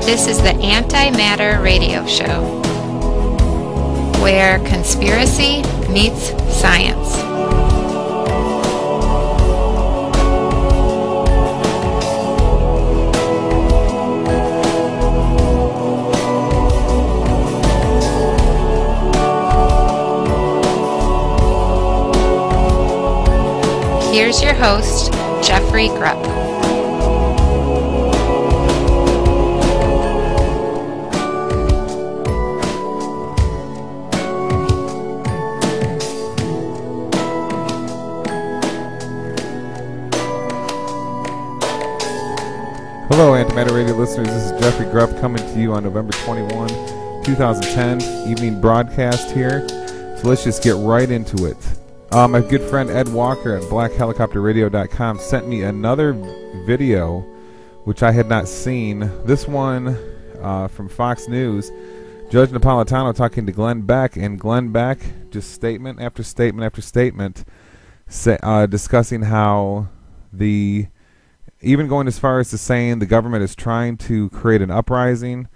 This is the Antimatter Radio Show, where conspiracy meets science. Here's your host, Jeffrey Grupp. Hello, Antimatter Radio listeners. This is Jeffrey Grupp coming to you on November 21, 2010, evening broadcast here. So let's just get right into it. My good friend Ed Walker at blackhelicopterradio.com sent me another video which I had not seen. This one from Fox News. Judge Napolitano talking to Glenn Beck, and Glenn Beck just statement after statement after statement discussing how even going as far as to saying the government is trying to create an uprising.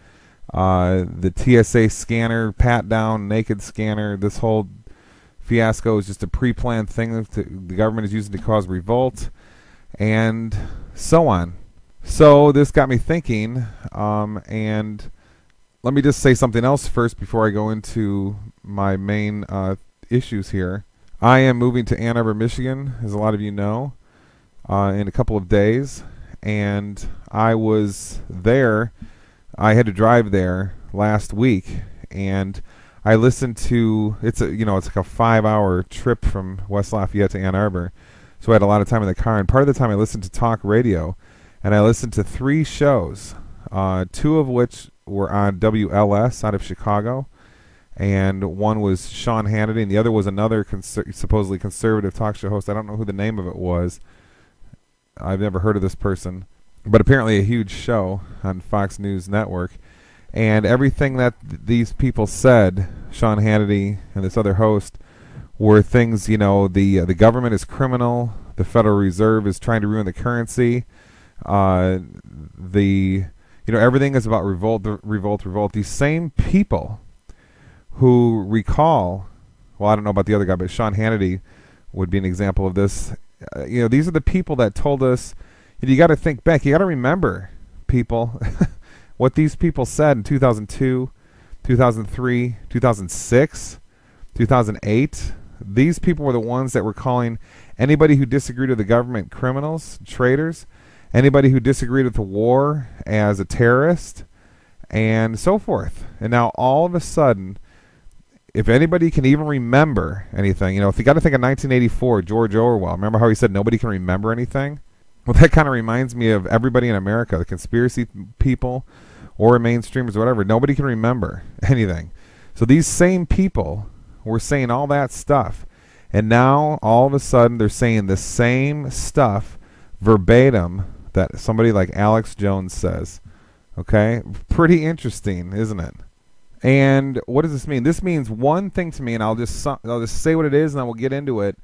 The TSA scanner, pat down, naked scanner, this whole fiasco is just a pre-planned thing that the government is using to cause revolt, and so on. So this got me thinking, and let me just say something else first before I go into my main issues here. I am moving to Ann Arbor, Michigan, as a lot of you know, in a couple of days, and I was there. I had to drive there last week, and I listened to it's like a 5-hour trip from West Lafayette to Ann Arbor, so I had a lot of time in the car. And part of the time I listened to talk radio, and I listened to 3 shows, 2 of which were on WLS out of Chicago, and one was Sean Hannity, and the other was another supposedly conservative talk show host. I don't know who the name of it was. I've never heard of this person, but apparently a huge show on Fox News Network. And everything that these people said, Sean Hannity and this other host, were things, the government is criminal, the Federal Reserve is trying to ruin the currency, everything is about revolt. These same people who recall, well, I don't know about the other guy, but Sean Hannity would be an example of this. These are the people that told us, you got to think back, you got to remember, people, what these people said in 2002, 2003, 2006, 2008. These people were the ones that were calling anybody who disagreed with the government criminals, traitors, anybody who disagreed with the war as a terrorist, and so forth. And now all of a sudden, if anybody can even remember anything, if you got to think of 1984, George Orwell, remember how he said nobody can remember anything? Well, that kind of reminds me of everybody in America, the conspiracy people or mainstreamers or whatever. Nobody can remember anything. So these same people were saying all that stuff, and now all of a sudden they're saying the same stuff verbatim that somebody like Alex Jones says. Okay? Pretty interesting, isn't it? And what does this mean? This means one thing to me, and I'll just say what it is, and then we'll get into it.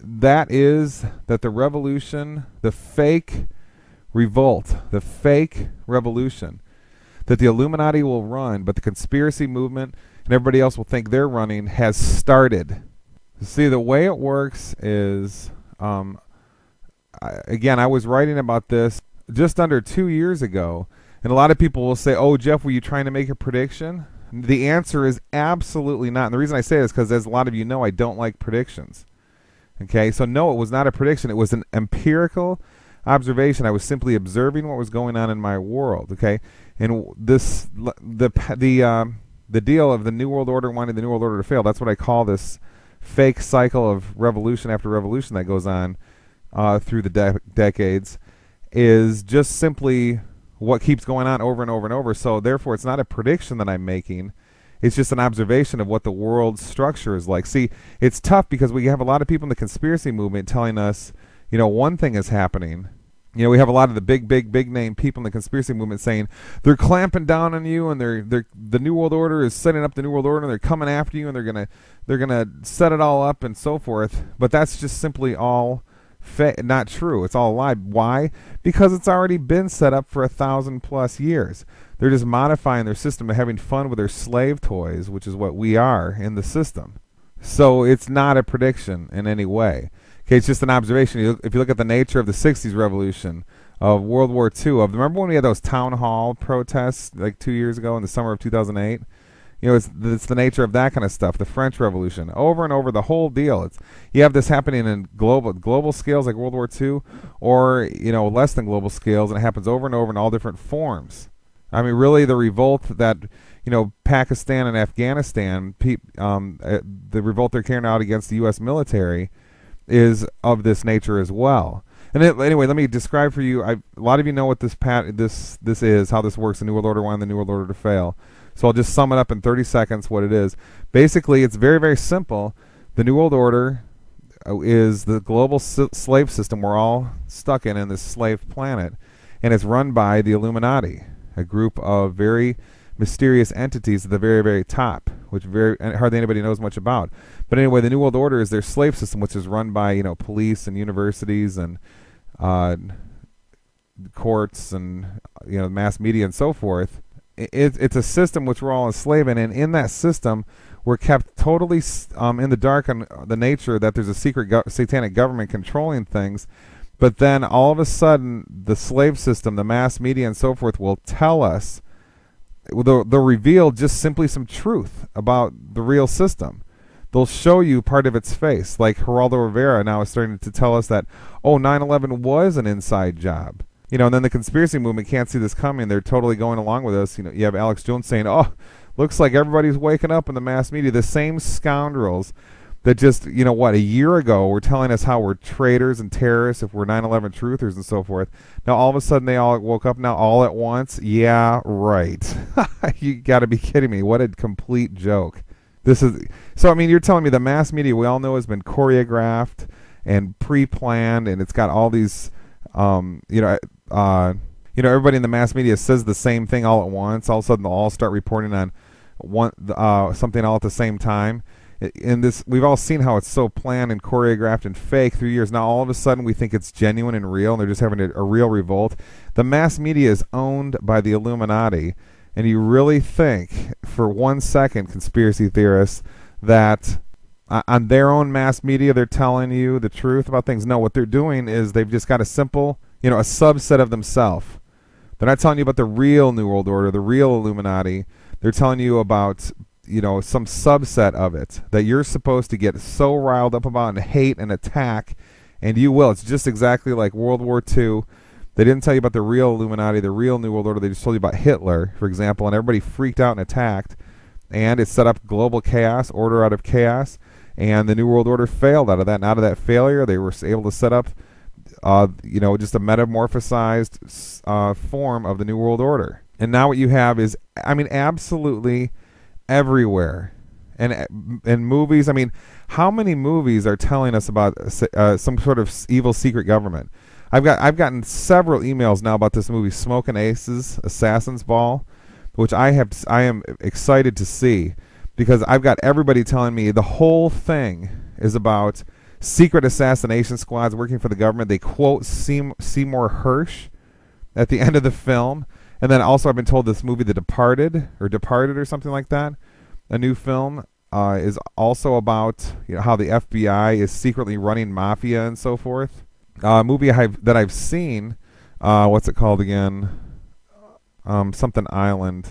That is that the revolution, the fake revolt, the fake revolution that the Illuminati will run, but the conspiracy movement and everybody else will think they're running, has started. See, the way it works is, again, I was writing about this just under 2 years ago. And a lot of people will say, oh, Jeff, were you trying to make a prediction? The answer is absolutely not. And the reason I say this is because, as a lot of you know, I don't like predictions. Okay, so no, it was not a prediction. It was an empirical observation. I was simply observing what was going on in my world. Okay, and the deal of the New World Order wanting the New World Order to fail, that's what I call this fake cycle of revolution after revolution that goes on through the decades, is just simply what keeps going on over and over and over. So therefore, it's not a prediction that I'm making. It's just an observation of what the world's structure is like. See, it's tough because we have a lot of people in the conspiracy movement telling us, one thing is happening. We have a lot of the big name people in the conspiracy movement saying they're clamping down on you, and the New World Order is setting up the New World Order, and they're coming after you, and they're gonna set it all up and so forth. But that's just simply all not true. It's all a lie. Why? Because it's already been set up for 1,000+ years. They're just modifying their system and having fun with their slave toys, which is what we are in the system. So it's not a prediction in any way. Okay, it's just an observation. If you look at the nature of the 60s revolution, of World War II, remember when we had those town hall protests like 2 years ago in the summer of 2008? It's the nature of that kind of stuff. The French Revolution, over and over, the whole deal. You have this happening in global scales like World War II, or less than global scales, and it happens over and over in all different forms. I mean, really, the revolt that Pakistan and Afghanistan, the revolt they're carrying out against the U.S. military, is of this nature as well. And anyway, let me describe for you. A lot of you know what this is, how this works: the New World Order 1 and the New World Order to fail. So I'll just sum it up in 30 seconds what it is. Basically, it's very, very simple. The New World Order is the global slave system we're all stuck in this slave planet, and it's run by the Illuminati, a group of very mysterious entities at the very, very top, which hardly anybody knows much about. But anyway, the New World Order is their slave system, which is run by police and universities and courts and mass media and so forth. It's a system which we're all enslaved in, and in that system, we're kept totally in the dark on the nature that there's a secret satanic government controlling things. But then all of a sudden, the slave system, the mass media and so forth will tell us, they'll reveal just simply some truth about the real system. They'll show you part of its face. Like Geraldo Rivera now is starting to tell us that, 9/11 was an inside job. And then the conspiracy movement can't see this coming. They're totally going along with us. You have Alex Jones saying, looks like everybody's waking up in the mass media. The same scoundrels that just, a year ago were telling us how we're traitors and terrorists if we're 9/11 truthers and so forth. Now, all of a sudden, they all woke up now all at once. Yeah, right. You got to be kidding me. What a complete joke. So, you're telling me the mass media we all know has been choreographed and pre-planned, and it's got all these, everybody in the mass media says the same thing all at once. All of a sudden, they'll all start reporting on something all at the same time. In this, we've all seen how it's so planned and choreographed and fake through years. Now, all of a sudden, we think it's genuine and real, and they're just having a real revolt. The mass media is owned by the Illuminati, and you really think, for 1 second, conspiracy theorists, that on their own mass media they're telling you the truth about things? No, what they're doing is they've just got a simple, a subset of themselves. They're not telling you about the real New World Order, the real Illuminati. They're telling you about, some subset of it that you're supposed to get so riled up about and hate and attack, and you will. It's just exactly like World War II. They didn't tell you about the real Illuminati, the real New World Order. They just told you about Hitler, for example, and everybody freaked out and attacked. And it set up global chaos, order out of chaos, and the New World Order failed out of that. And out of that failure, they were able to set up, just a metamorphosized form of the New World Order. And now what you have is, absolutely everywhere. And movies, how many movies are telling us about some sort of evil secret government? I've gotten several emails now about this movie, Smoke and Aces, Assassin's Ball, which I am excited to see, because I've got everybody telling me the whole thing is about secret assassination squads working for the government. They quote Seymour Hersh at the end of the film. And then also I've been told this movie, The Departed or something like that, a new film, is also about how the FBI is secretly running mafia and so forth. A movie that I've seen, what's it called again? Something Island.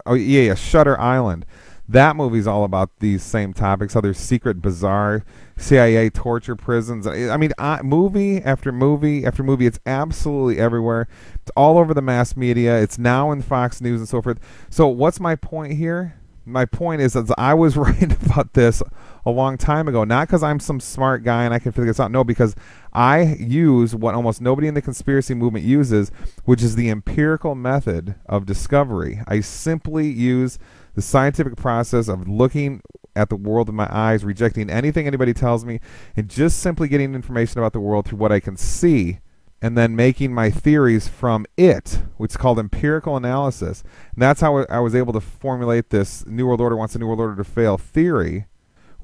Oh yeah, Shutter Island. That movie's all about these same topics, how there's secret, bizarre CIA torture prisons. Movie after movie after movie. It's absolutely everywhere. It's all over the mass media. It's now in Fox News and so forth. So what's my point here? My point is that I was right about this a long time ago, not because I'm some smart guy and I can figure this out. No, because I use what almost nobody in the conspiracy movement uses, which is the empirical method of discovery. I simply use the scientific process of looking at the world with my eyes, rejecting anything anybody tells me, and just simply getting information about the world through what I can see, and then making my theories from it, which is called empirical analysis. And that's how I was able to formulate this New World Order wants the New World Order to fail theory,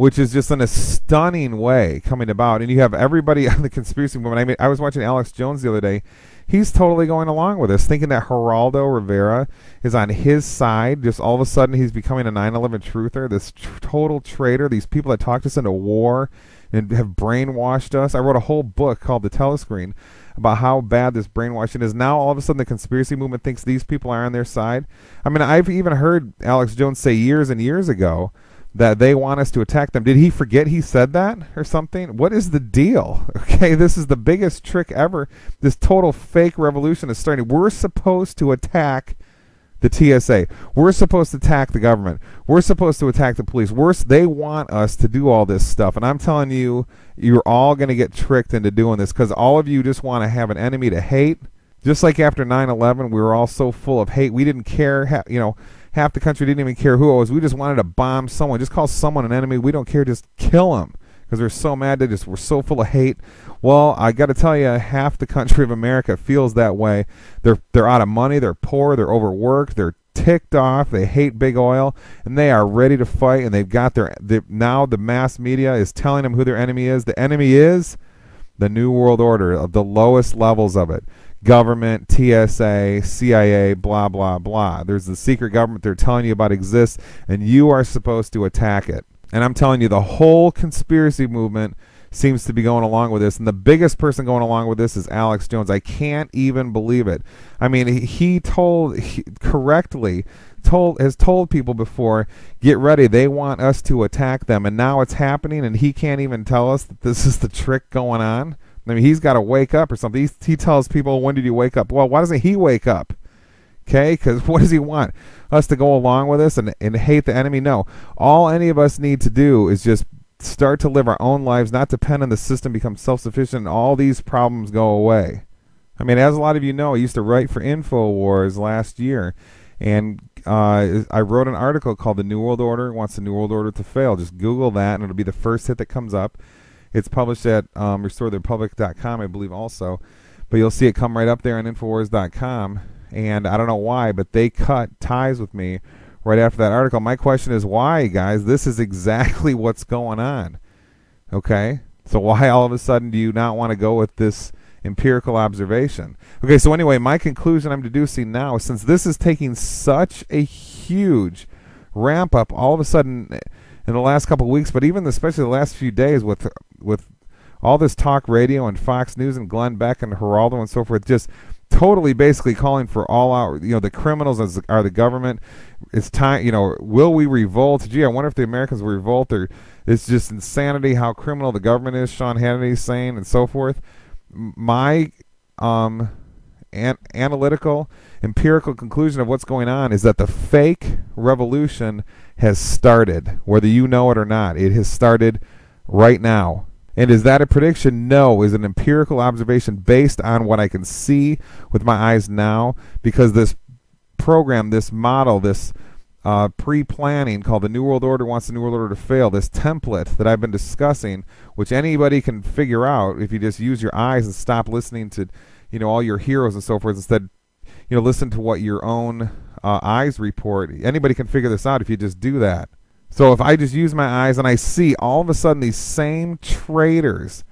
which is just in a stunning way coming about. And you have everybody on the conspiracy movement. I mean, I was watching Alex Jones the other day. He's totally going along with this, thinking that Geraldo Rivera is on his side. Just all of a sudden, he's becoming a 9/11 truther, this total traitor, these people that talked us into war and have brainwashed us. I wrote a whole book called The Telescreen about how bad this brainwashing is. Now, all of a sudden, the conspiracy movement thinks these people are on their side. I mean, I've even heard Alex Jones say years and years ago that they want us to attack them. Did he forget he said that or something? What is the deal? Okay, this is the biggest trick ever. This total fake revolution is starting. We're supposed to attack the TSA. We're supposed to attack the government. We're supposed to attack the police. They want us to do all this stuff. And I'm telling you, you're all going to get tricked into doing this because all of you just want to have an enemy to hate. Just like after 9/11, we were all so full of hate. We didn't care, half the country didn't even care who it was. We just wanted to bomb someone. Just call someone an enemy. We don't care. Just kill them because we're so mad. We're so full of hate. Well, I got to tell you, half the country of America feels that way. They're out of money. They're poor. They're overworked. They're ticked off. They hate big oil, and they are ready to fight. And they've got now the mass media is telling them who their enemy is. The enemy is the New World Order of the lowest levels of it. Government, TSA, CIA, blah, blah, blah. There's the secret government they're telling you about exists, and you are supposed to attack it. And I'm telling you, the whole conspiracy movement seems to be going along with this, and the biggest person going along with this is Alex Jones. I can't even believe it. I mean, he correctly has told people before, get ready, they want us to attack them, and now it's happening, and he can't even tell us that this is the trick going on. I mean, he's got to wake up or something. He tells people, when did you wake up? Well, why doesn't he wake up? Okay, because what does he want? Us to go along with this and hate the enemy? No. All any of us need to do is just start to live our own lives, not depend on the system, become self-sufficient, and all these problems go away. I mean, as a lot of you know, I used to write for InfoWars last year, and I wrote an article called The New World Order Wants the New World Order to Fail. Just Google that, and it'll be the first hit that comes up. It's published at restoretherepublic.com, I believe, also. But you'll see it come right up there on Infowars.com. And I don't know why, but they cut ties with me right after that article. My question is why, guys? This is exactly what's going on. Okay? So why all of a sudden do you not want to go with this empirical observation? Okay, so anyway, my conclusion I'm deducing now is since this is taking such a huge ramp up all of a sudden in the last couple of weeks, but even especially the last few days with all this talk radio and Fox News and Glenn Beck and Geraldo and so forth, just totally basically calling for all out, the criminals are the government. It's time, will we revolt? Gee, I wonder if the Americans will revolt, or it's just insanity how criminal the government is, Sean Hannity's saying, and so forth. My analytical, empirical conclusion of what's going on is that the fake revolution has started, whether you know it or not. It has started right now. And is that a prediction? No. Is an empirical observation based on what I can see with my eyes now, because this program, this model, this pre-planning called the New World Order Wants the New World Order to Fail, this template that I've been discussing, which anybody can figure out if you just use your eyes and stop listening to all your heroes and so forth. Instead, listen to what your own eyes report. Anybody can figure this out if you just do that. So if I just use my eyes and I see all of a sudden these same traitors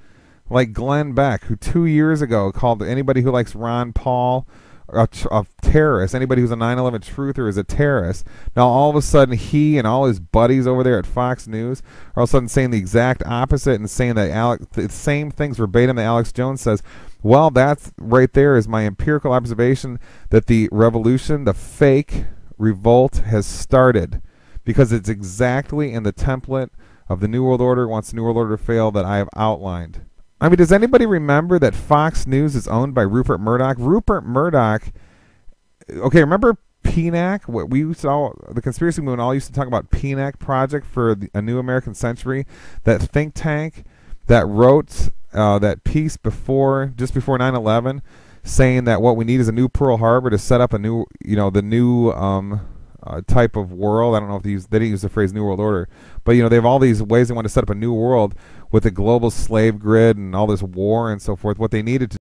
like Glenn Beck, who 2 years ago called anybody who likes Ron Paul a terrorist, anybody who's a 9/11 truther is a terrorist. Now all of a sudden he and all his buddies over there at Fox News are all of a sudden saying the exact opposite and saying that the same things verbatim that Alex Jones says. Well, that's right there is my empirical observation that the revolution, the fake revolt, has started, because it's exactly in the template of the New World Order Wants the New World Order to Fail that I have outlined. I mean, does anybody remember that Fox News is owned by Rupert Murdoch? Rupert Murdoch, okay, remember PNAC? What we saw, the conspiracy movement all used to talk about PNAC Project for a New American Century, that think tank that wrote that piece just before 9/11, saying that what we need is a new Pearl Harbor to set up a new, the new type of world. I don't know if they didn't use the phrase New World Order, but they have all these ways they want to set up a new world with a global slave grid and all this war and so forth. What they needed to